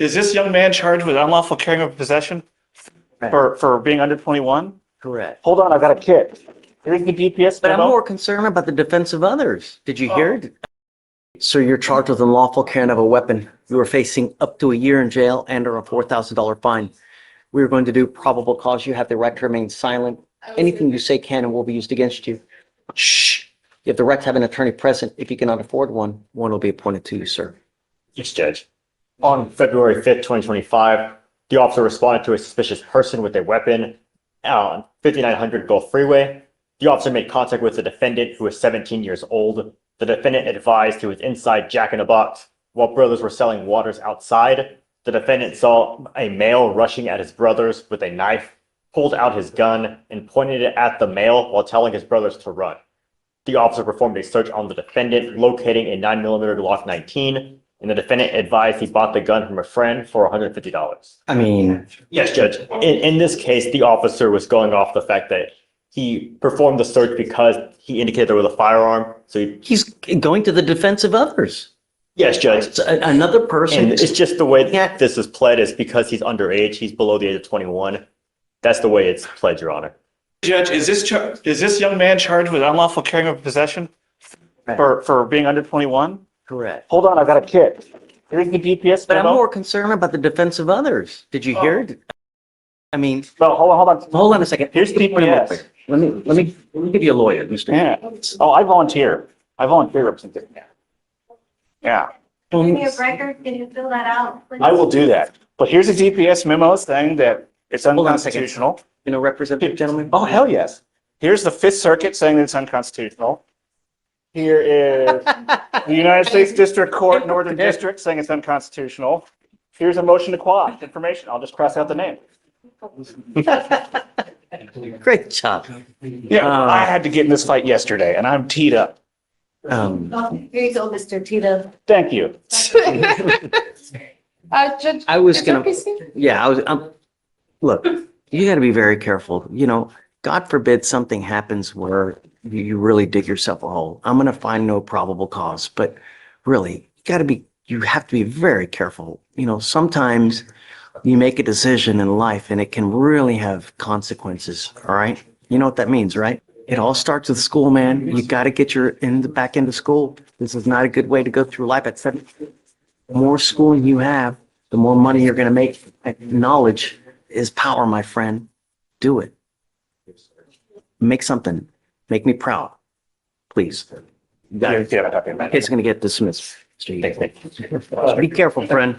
Is this young man charged with unlawful carrying of possession for being under 21? Correct. Hold on, I've got a kit. Here's the GPS But I'm memo. more concerned about the defense of others. Did you hear it? So you're charged with unlawful carrying of a weapon. You are facing up to a year in jail and or a $4,000 fine. We're going to do probable cause. You have the right to remain silent. Anything you say can and will be used against you. Shh. You have the right to have an attorney present. If you cannot afford one, one will be appointed to you, sir. Yes, Judge. On February 5th, 2025, the officer responded to a suspicious person with a weapon on 5900 Gulf Freeway. The officer made contact with the defendant, who was 17 years old. The defendant advised he was inside Jack in a Box while brothers were selling waters outside. The defendant saw a male rushing at his brothers with a knife, pulled out his gun, and pointed it at the male while telling his brothers to run. The officer performed a search on the defendant, locating a 9mm Glock 19, and the defendant advised he bought the gun from a friend for $150. I mean, Yes, Judge. In this case, the officer was going off the fact that he performed the search because he indicated there was a firearm. So he's going to the defense of others. yes, Judge. It's another person. And it's just the way this is pled is because he's underage. He's below the age of 21. That's the way it's pled, Your Honor. Judge, is this young man charged with unlawful carrying of possession for being under 21? Correct. Hold on, I've got a kit. Here's the GPS But I'm memo. more concerned about the defense of others. Did you hear it? I mean, Well, hold on. hold on a second. Here's GPS. Let me give you a lawyer, Mr. Yeah. Oh, I volunteer. I volunteer representation. Yeah. Give me a record, can you fill that out, please? I will do that. But here's a GPS memo saying that it's Hold on a second. unconstitutional. You know, representative gentleman? Oh, hell yes. Here's the Fifth Circuit saying that it's unconstitutional. Here is the United States District Court, Northern District, saying it's unconstitutional. Here's a motion to quash information. I'll just cross out the name. Great job. Yeah, I had to get in this fight yesterday, and I'm teed up. Oh, here you go, Mr. Tito. Thank you. Judge. I was is there gonna- PC? Yeah, look, you gotta be very careful. You know, God forbid something happens where you really dig yourself a hole. I'm gonna find no probable cause, but really, you have to be very careful. You know, sometimes you make a decision in life and it can really have consequences, all right? You know what that means, right? It all starts with school, man. You gotta get back into school. This is not a good way to go through life at 17. The more schooling you have, the more money you're gonna make. Knowledge is power, my friend. Do it. Make something. Make me proud. Please. Yeah, I'm talking about it. It's gonna get dismissed. Be careful, friend.